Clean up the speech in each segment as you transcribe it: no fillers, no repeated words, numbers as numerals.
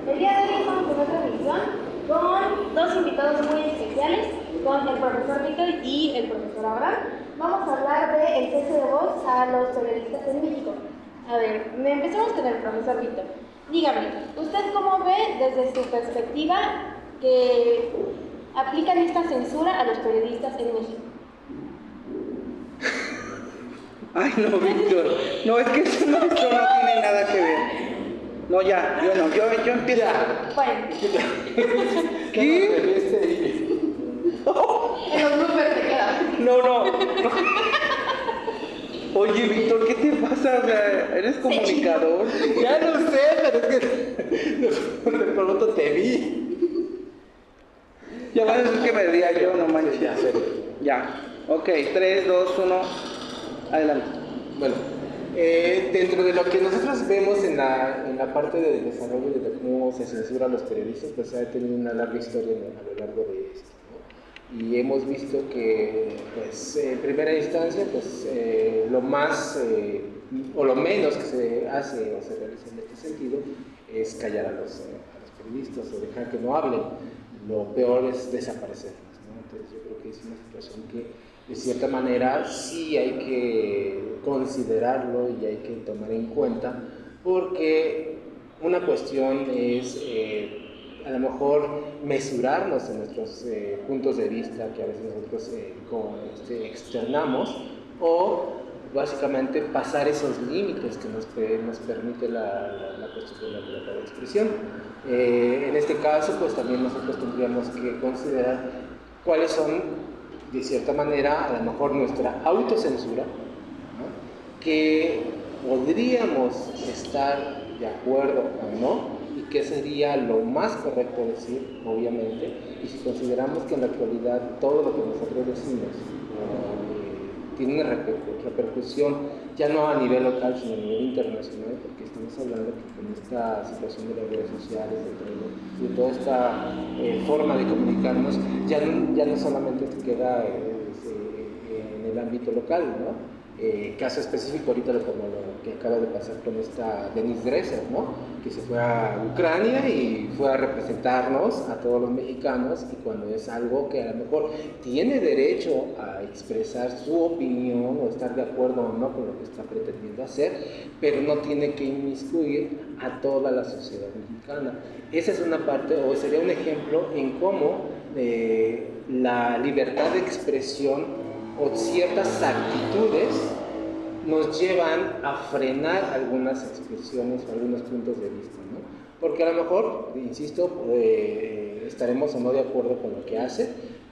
El día de hoy estamos en otra emisión con dos invitados muy especiales, con el profesor Víctor y el profesor Abraham. Vamos a hablar del cese de voz a los periodistas en México. A ver, empecemos con el profesor Víctor. Dígame, ¿usted cómo ve desde su perspectiva que aplican esta censura a los periodistas en México? Ay, no, Víctor. No, es que esto no tiene nada que ver. No, ya, yo empiezo. Bueno. ¿Qué? En los bloopers te queda. No. Oye, Víctor, ¿qué te pasa? O sea, ¿eres comunicador? Ya lo sé, pero es que de pronto te vi. Ya vas a decir que me ría yo, no manches. Ya. Ok, 3, 2, 1. Adelante. Bueno, dentro de lo que nosotros vemos en la parte del desarrollo de cómo se censura a los periodistas, pues ha tenido una larga historia a lo largo de esto, ¿no? Y hemos visto que, pues, en primera instancia, pues, lo más o lo menos que se hace o se realiza en este sentido es callar a los periodistas o dejar que no hablen. Lo peor es desaparecerlos, ¿no? Entonces yo creo que es una situación que de cierta manera sí hay que considerarlo y hay que tomar en cuenta, porque una cuestión es a lo mejor mesurarnos en nuestros puntos de vista que a veces nosotros externamos, o básicamente pasar esos límites que nos permite la cuestión de la libertad de expresión. En este caso, pues también nosotros tendríamos que considerar cuáles son, de cierta manera, a lo mejor nuestra autocensura, ¿no? Que podríamos estar de acuerdo o no, y qué sería lo más correcto decir, obviamente, y si consideramos que en la actualidad todo lo que nosotros decimos tiene una repercusión ya no a nivel local, sino a nivel internacional, porque estamos hablando que con esta situación de las redes sociales, de toda esta forma de comunicarnos, ya no solamente se queda en el ámbito local, ¿no? Caso específico ahorita como lo que acaba de pasar con esta Denise Dresser, ¿no? Que se fue a Ucrania y fue a representarnos a todos los mexicanos, y cuando es algo que a lo mejor tiene derecho a expresar su opinión o estar de acuerdo o no con lo que está pretendiendo hacer, pero no tiene que inmiscuir a toda la sociedad mexicana. Esa es una parte, o sería un ejemplo en cómo la libertad de expresión o ciertas actitudes nos llevan a frenar algunas expresiones o algunos puntos de vista, ¿no? Porque a lo mejor, insisto, estaremos o no de acuerdo con lo que hace,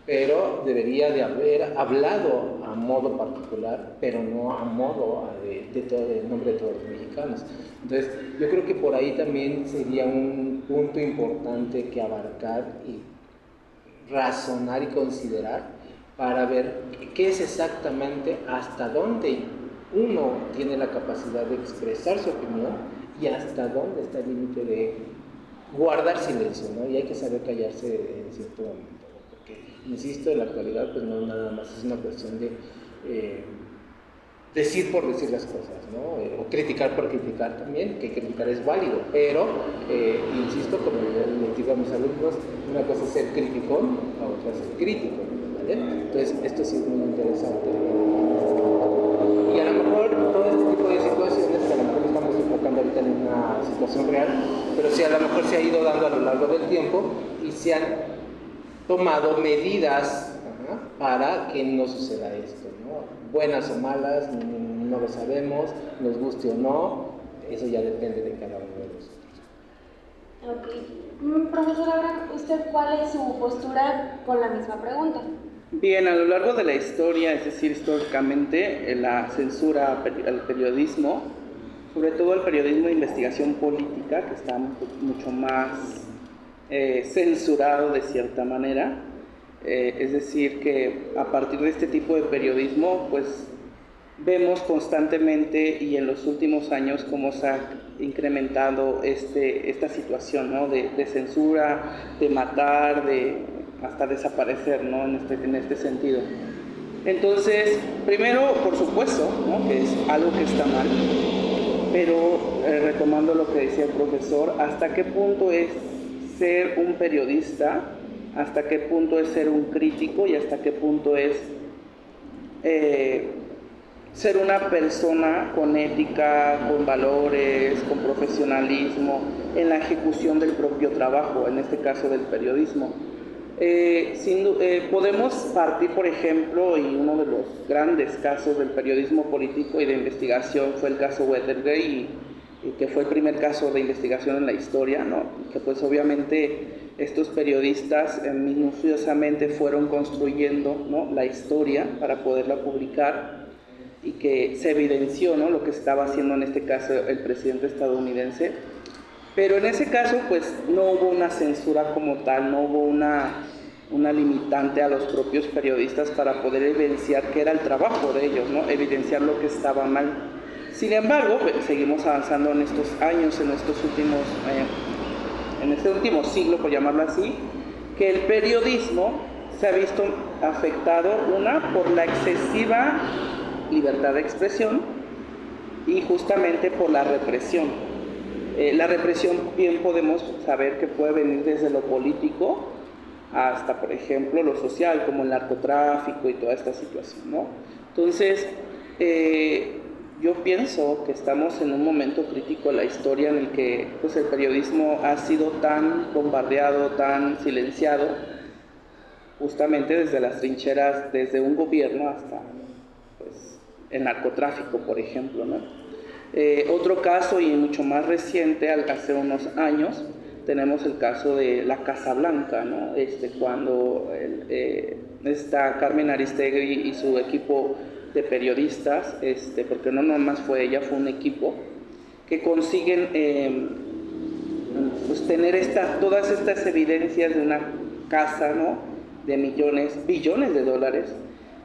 pero debería de haber hablado a modo particular, pero no a modo de nombre de todos los mexicanos. Entonces, yo creo que por ahí también sería un punto importante que abarcar y razonar y considerar, para ver qué es exactamente, hasta dónde uno tiene la capacidad de expresar su opinión y hasta dónde está el límite de guardar silencio, ¿no? Y hay que saber callarse en cierto momento, ¿no? Porque, insisto, en la actualidad pues no nada más es una cuestión de decir por decir las cosas, ¿no? O criticar por criticar también, que criticar es válido, pero, insisto, como les digo a mis alumnos, una cosa es ser criticón, la otra es ser crítico, ¿vale? Entonces, esto sí es muy interesante. Y a lo mejor todo este tipo de situaciones, que a lo mejor estamos enfocando ahorita en una situación real, pero sí a lo mejor se ha ido dando a lo largo del tiempo y se han tomado medidas para que no suceda esto, ¿no? Buenas o malas, no lo sabemos, nos guste o no, eso ya depende de cada uno de nosotros. Ok. Profesor Abraham, ¿usted cuál es su postura con la misma pregunta? Bien, a lo largo de la historia, es decir, históricamente, la censura al periodismo, sobre todo al periodismo de investigación política, que está mucho más censurado de cierta manera, es decir, que a partir de este tipo de periodismo, pues vemos constantemente y en los últimos años cómo se ha incrementado esta situación, ¿no? de censura, de matar, hasta desaparecer, ¿no? en este sentido. Entonces, primero, por supuesto, ¿no? que es algo que está mal, pero retomando lo que decía el profesor, ¿hasta qué punto es ser un periodista? ¿Hasta qué punto es ser un crítico? ¿Y hasta qué punto es ser una persona con ética, con valores, con profesionalismo en la ejecución del propio trabajo, en este caso del periodismo? Podemos partir, por ejemplo, y uno de los grandes casos del periodismo político y de investigación fue el caso Watergate, y que fue el primer caso de investigación en la historia, ¿no? Que pues obviamente estos periodistas minuciosamente fueron construyendo, ¿no?, la historia para poderla publicar, y que se evidenció, ¿no?, lo que estaba haciendo en este caso el presidente estadounidense. Pero en ese caso pues no hubo una censura como tal, no hubo una limitante a los propios periodistas para poder evidenciar que era el trabajo de ellos, ¿no?, evidenciar lo que estaba mal. Sin embargo, pues, seguimos avanzando en estos años, en este último siglo, por llamarlo así, que el periodismo se ha visto afectado, por la excesiva libertad de expresión y justamente por la represión. La represión bien podemos saber que puede venir desde lo político hasta, por ejemplo, lo social, como el narcotráfico y toda esta situación, ¿no? Entonces, yo pienso que estamos en un momento crítico en la historia en el que pues, el periodismo ha sido tan bombardeado, tan silenciado, justamente desde las trincheras, desde un gobierno hasta pues, el narcotráfico, por ejemplo, ¿no? Otro caso, y mucho más reciente, hace unos años, tenemos el caso de la Casa Blanca, ¿no? Cuando está Carmen Aristegui y su equipo de periodistas, porque no nomás fue ella, fue un equipo, que consiguen pues tener todas estas evidencias de una casa, ¿no?, de billones de dólares,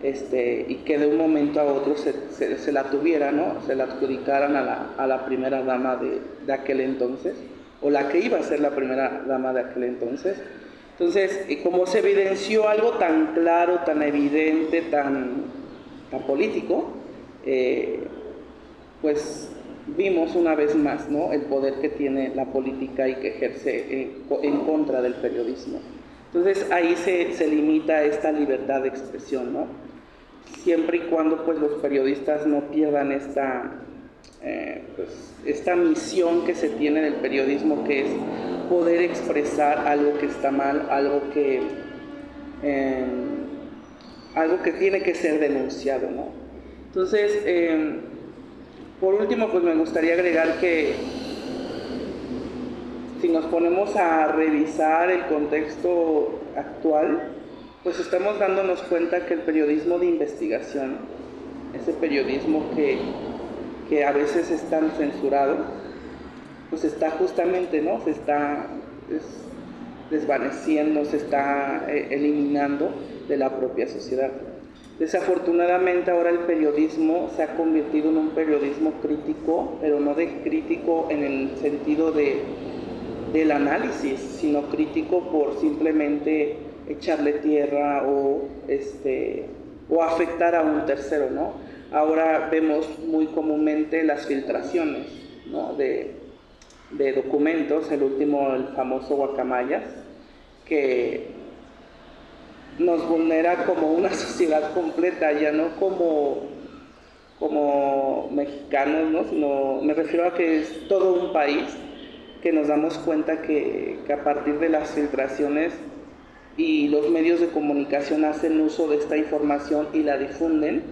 y que de un momento a otro se la tuviera, ¿no?, se la adjudicaran a la primera dama de aquel entonces, o la que iba a ser la primera dama de aquel entonces. Entonces, como se evidenció algo tan claro, tan evidente, tan político, pues vimos una vez más, ¿no?, el poder que tiene la política y que ejerce en contra del periodismo. Entonces ahí se limita esta libertad de expresión, ¿no? Siempre y cuando pues, los periodistas no pierdan esta misión que se tiene del periodismo, que es poder expresar algo que está mal, algo que tiene que ser denunciado, ¿no? Entonces, por último, pues me gustaría agregar que si nos ponemos a revisar el contexto actual, pues estamos dándonos cuenta que el periodismo de investigación, ese periodismo que a veces es tan censurado, pues está justamente, ¿no?, se está desvaneciendo, se está eliminando de la propia sociedad. Desafortunadamente ahora el periodismo se ha convertido en un periodismo crítico, pero no de crítico en el sentido del análisis, sino crítico por simplemente echarle tierra o afectar a un tercero, ¿no? Ahora vemos muy comúnmente las filtraciones, ¿no?, de documentos, el último, el famoso Guacamayas, que nos vulnera como una sociedad completa, ya no como mexicanos, ¿no?, sino me refiero a que es todo un país, que nos damos cuenta que a partir de las filtraciones y los medios de comunicación hacen uso de esta información y la difunden,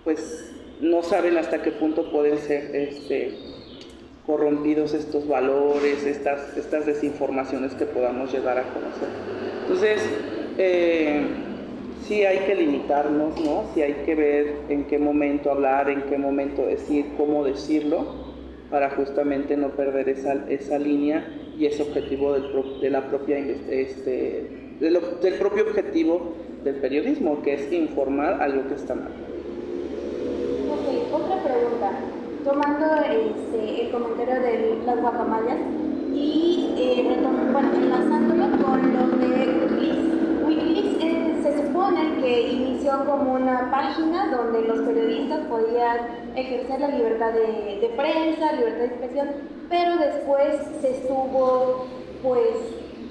pues no saben hasta qué punto pueden ser corrompidos estos valores, estas desinformaciones que podamos llegar a conocer. Entonces, sí hay que limitarnos, ¿no? Sí hay que ver en qué momento hablar, en qué momento decir, cómo decirlo, para justamente no perder esa línea y ese objetivo del propio objetivo del periodismo, que es informar algo que está mal. Ok, otra pregunta. Tomando el comentario de las guacamayas y enlazándolo con lo de Wikileaks. Wikileaks se supone que inició como una página donde los periodistas podían ejercer la libertad de prensa, libertad de expresión, pero después se estuvo pues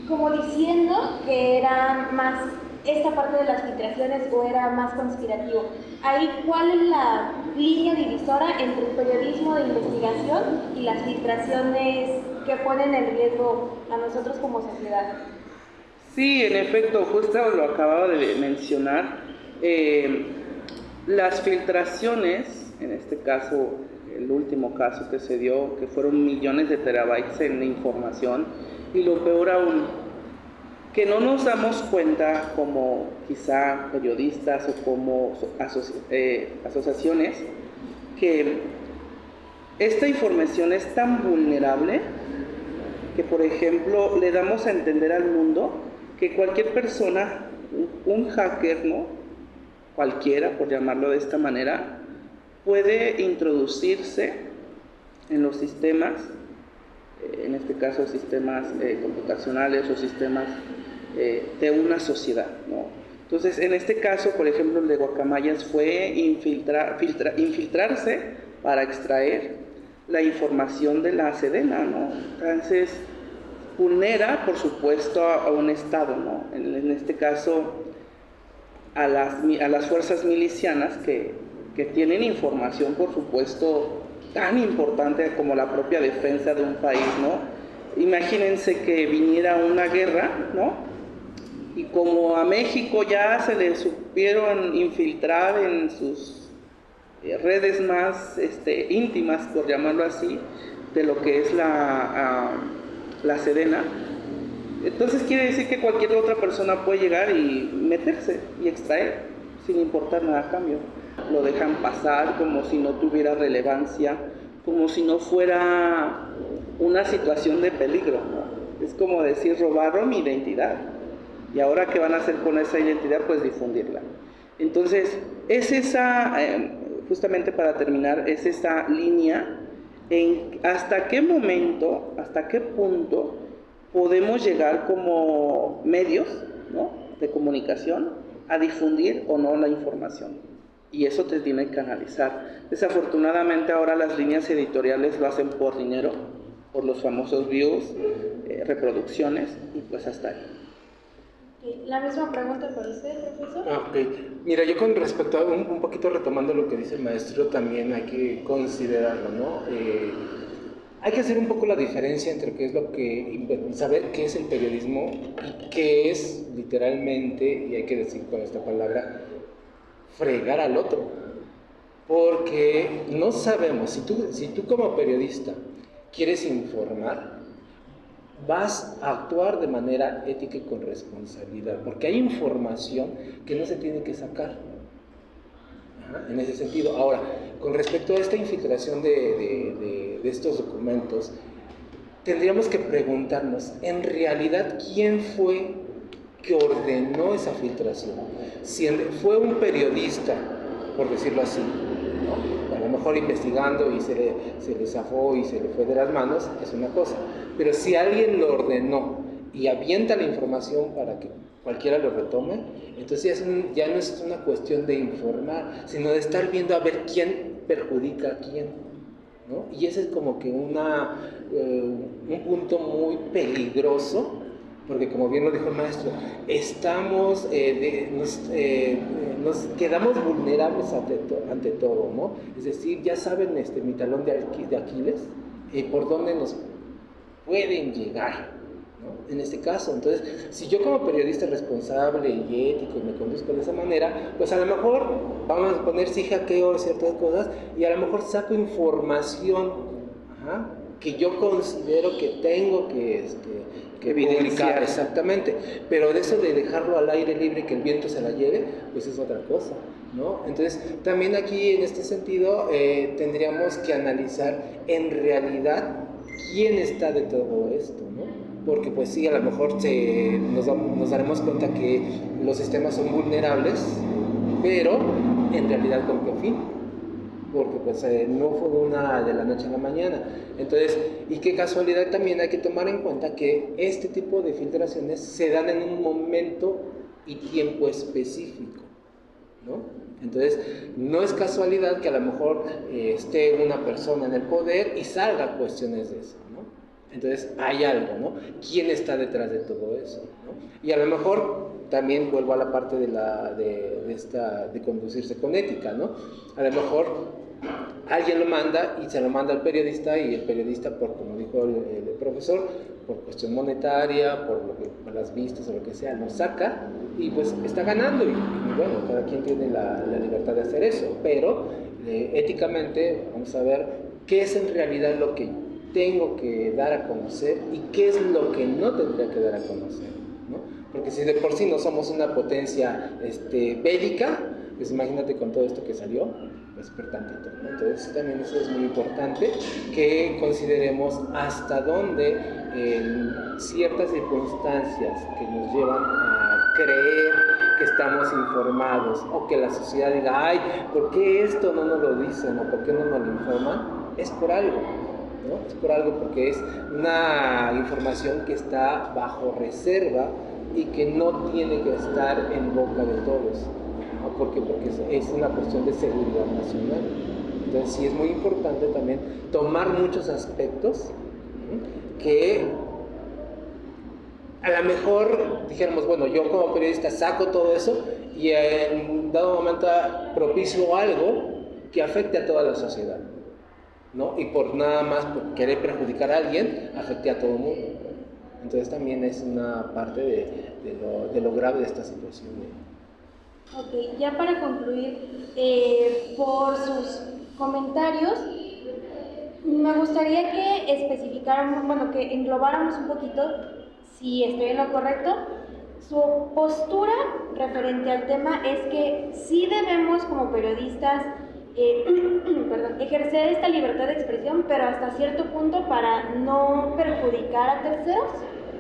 como diciendo que era más esta parte de las filtraciones o era más conspirativo. Ahí, ¿cuál es la línea divisora entre el periodismo de investigación y las filtraciones que ponen en riesgo a nosotros como sociedad? Sí, en efecto, justo lo acababa de mencionar. Las filtraciones, en este caso, el último caso que se dio, que fueron millones de terabytes en información, y lo peor aún, que no nos damos cuenta como quizá periodistas o como asociaciones, que esta información es tan vulnerable que, por ejemplo, le damos a entender al mundo que cualquier persona, un hacker, ¿no? Cualquiera, por llamarlo de esta manera, puede introducirse en los sistemas, en este caso sistemas computacionales o sistemas de una sociedad, ¿no? Entonces, en este caso, por ejemplo, el de Guacamayas fue infiltrarse para extraer la información de la Sedena, ¿no? Entonces, vulnera, por supuesto, a un Estado, ¿no? En este caso, a las fuerzas milicianas que tienen información, por supuesto, tan importante como la propia defensa de un país, ¿no? Imagínense que viniera una guerra, ¿no? Y como a México ya se le supieron infiltrar en sus redes más íntimas, por llamarlo así, de lo que es la Sedena, entonces quiere decir que cualquier otra persona puede llegar y meterse y extraer sin importar nada a cambio. Lo dejan pasar como si no tuviera relevancia, como si no fuera una situación de peligro, ¿no? Es como decir, robaron mi identidad. Y ahora, ¿qué van a hacer con esa identidad? Pues difundirla. Entonces, es esa, justamente para terminar, es esa línea en hasta qué momento, hasta qué punto podemos llegar como medios, ¿no?, de comunicación a difundir o no la información. Y eso te tiene que analizar. Desafortunadamente ahora las líneas editoriales lo hacen por dinero, por los famosos views, reproducciones, y pues hasta ahí. La misma pregunta para usted, profesor. Ok, mira, yo con respecto a un poquito retomando lo que dice el maestro, también hay que considerarlo, ¿no? Hay que hacer un poco la diferencia entre qué es lo que, saber qué es el periodismo y qué es literalmente, y hay que decir con esta palabra, fregar al otro. Porque no sabemos, si tú como periodista quieres informar, vas a actuar de manera ética y con responsabilidad, porque hay información que no se tiene que sacar. En ese sentido. Ahora, con respecto a esta infiltración de estos documentos, tendríamos que preguntarnos, en realidad, ¿quién fue que ordenó esa filtración? Si fue un periodista, por decirlo así, ¿no?, a lo mejor investigando y se le zafó y se le fue de las manos, es una cosa. Pero si alguien lo ordenó y avienta la información para que cualquiera lo retome, entonces ya no es una cuestión de informar, sino de estar viendo a ver quién perjudica a quién, ¿no? Y ese es como que un punto muy peligroso, porque como bien lo dijo el maestro, nos quedamos vulnerables ante todo, ¿no? Es decir, ya saben mi talón de Aquiles, por dónde nos pueden llegar, ¿no?, en este caso. Entonces, si yo como periodista responsable y ético me conduzco de esa manera, pues a lo mejor vamos a poner sí hackeo ciertas cosas y a lo mejor saco información que yo considero que tengo que publicar, exactamente, pero de eso de dejarlo al aire libre y que el viento se la lleve, pues es otra cosa, ¿no? Entonces, también aquí en este sentido tendríamos que analizar en realidad quién está de todo esto, ¿no? Porque pues sí, a lo mejor nos daremos cuenta que los sistemas son vulnerables, pero en realidad ¿con qué fin? Porque pues no fue una de la noche a la mañana. Entonces, y qué casualidad, también hay que tomar en cuenta que este tipo de filtraciones se dan en un momento y tiempo específico, ¿no? Entonces, no es casualidad que a lo mejor esté una persona en el poder y salga cuestiones de eso, ¿no? Entonces, hay algo, ¿no? ¿Quién está detrás de todo eso, ¿no? Y a lo mejor también vuelvo a la parte de conducirse con ética, ¿no? A lo mejor alguien lo manda y se lo manda al periodista, y el periodista, como dijo el profesor, por cuestión monetaria, por las vistas o lo que sea, lo saca y pues está ganando, y bueno, cada quien tiene la libertad de hacer eso, pero éticamente vamos a ver qué es en realidad lo que tengo que dar a conocer y qué es lo que no tendría que dar a conocer, ¿no? Porque si de por sí no somos una potencia bélica, pues imagínate con todo esto que salió, pues per tantito, ¿no? Entonces también eso es muy importante, que consideremos hasta dónde en ciertas circunstancias que nos llevan a creer que estamos informados, o que la sociedad diga, ay, ¿por qué esto no nos lo dicen? ¿O por qué no nos lo informan? Es por algo, ¿no? Es por algo, porque es una información que está bajo reserva y que no tiene que estar en boca de todos, ¿no? Porque es una cuestión de seguridad nacional. Entonces sí es muy importante también tomar muchos aspectos, ¿no? Que a lo mejor dijéramos, bueno, yo como periodista saco todo eso y en dado momento propicio algo que afecte a toda la sociedad, ¿no? Y por nada más por querer perjudicar a alguien, afecte a todo el mundo. Entonces también es una parte de lo grave de esta situación. Ok, ya para concluir, por sus comentarios, me gustaría que especificáramos, bueno, que englobáramos un poquito, si estoy en lo correcto, su postura referente al tema es que sí debemos como periodistas ejercer esta libertad de expresión, pero hasta cierto punto para no perjudicar a terceros.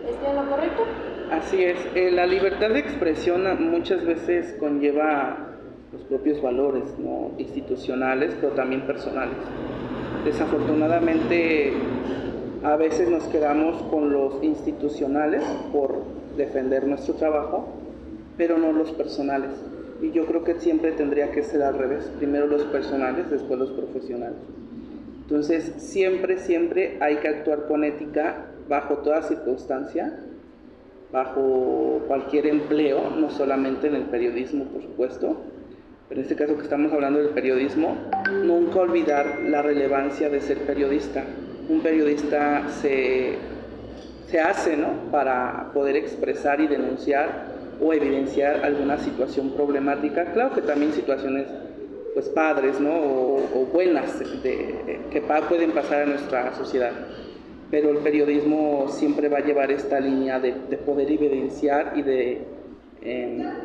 ¿Estoy en lo correcto? Así es, la libertad de expresión muchas veces conlleva los propios valores, ¿no? Institucionales, pero también personales. Desafortunadamente, a veces nos quedamos con los institucionales por defender nuestro trabajo, pero no los personales. Y yo creo que siempre tendría que ser al revés, primero los personales, después los profesionales. Entonces, siempre hay que actuar con ética bajo toda circunstancia, bajo cualquier empleo, no solamente en el periodismo, por supuesto, pero en este caso que estamos hablando del periodismo, nunca olvidar la relevancia de ser periodista. Un periodista se hace, ¿no?, para poder expresar y denunciar o evidenciar alguna situación problemática. Claro que también situaciones pues padres, ¿no?, o buenas que pueden pasar en nuestra sociedad, pero el periodismo siempre va a llevar esta línea de poder evidenciar y de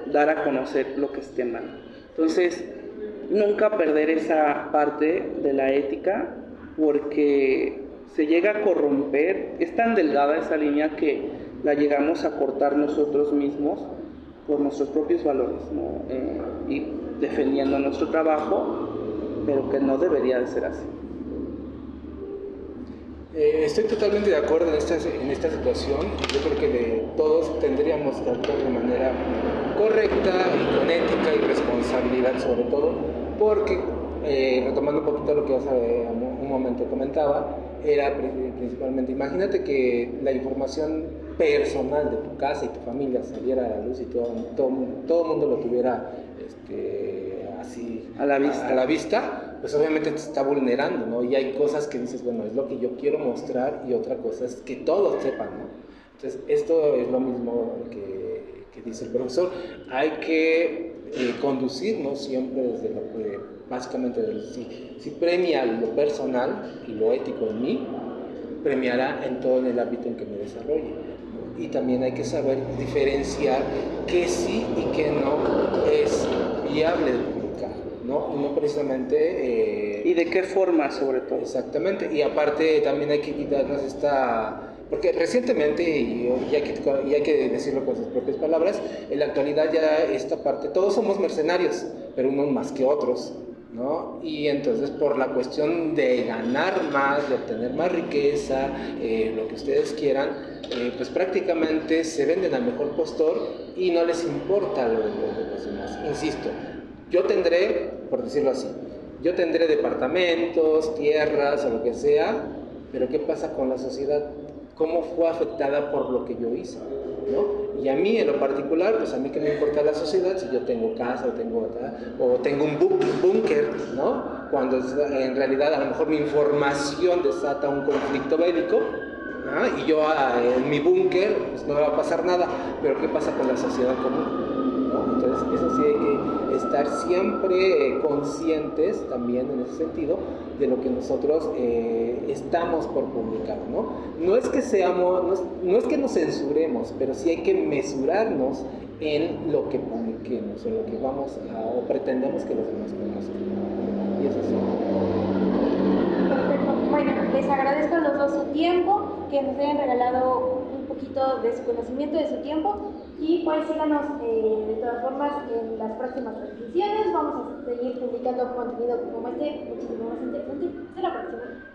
dar a conocer lo que esté mal. Entonces, nunca perder esa parte de la ética, porque se llega a corromper, es tan delgada esa línea que la llegamos a cortar nosotros mismos por nuestros propios valores, ¿no? Y defendiendo nuestro trabajo, pero que no debería de ser así. Estoy totalmente de acuerdo en esta situación. Yo creo que todos tendríamos que actuar de manera correcta y con ética y responsabilidad sobre todo, porque retomando un poquito lo que hace un momento comentaba, era principalmente, imagínate que la información personal de tu casa y tu familia saliera a la luz y todo el mundo lo tuviera así a la vista, pues obviamente te está vulnerando, ¿no? Y hay cosas que dices, bueno, es lo que yo quiero mostrar, y otra cosa es que todos sepan, ¿no? Entonces, esto es lo mismo que dice el profesor. Hay que conducirnos siempre desde lo que, básicamente, si premia lo personal y lo ético en mí, premiará en todo el ámbito en que me desarrolle, ¿no? Y también hay que saber diferenciar qué sí y qué no es viable de publicar, ¿no? Y no precisamente... ¿Y de qué forma, sobre todo? Exactamente, y aparte también hay que quitarnos porque recientemente, y hay que decirlo con sus propias palabras, en la actualidad ya esta parte, todos somos mercenarios, pero unos más que otros, ¿no? Y entonces por la cuestión de ganar más, de obtener más riqueza, lo que ustedes quieran, pues prácticamente se venden al mejor postor y no les importa lo de los demás. Insisto, yo tendré, por decirlo así, yo tendré departamentos, tierras o lo que sea, pero ¿qué pasa con la sociedad? ¿Cómo fue afectada por lo que yo hice? ¿No? Y a mí en lo particular, pues a mí que me importa la sociedad si yo tengo casa o tengo un búnker, ¿no? Cuando en realidad a lo mejor mi información desata un conflicto bélico, ¿ah? Y yo en mi búnker pues no me va a pasar nada, pero ¿qué pasa con la sociedad común? ¿No? Entonces eso sí hay que estar siempre conscientes también en ese sentido de lo que nosotros estamos por publicar, ¿no? No es que no es que nos censuremos, pero sí hay que mesurarnos en lo que publiquemos, en lo que o pretendemos que los demás conozcan. Y eso sí. Perfecto. Bueno, les agradezco a los dos su tiempo, que nos hayan regalado un poquito de su conocimiento, de su tiempo. Y pues síganos de todas formas en las próximas transmisiones. Vamos a seguir publicando contenido como este, muchísimo más interesante. Hasta la próxima.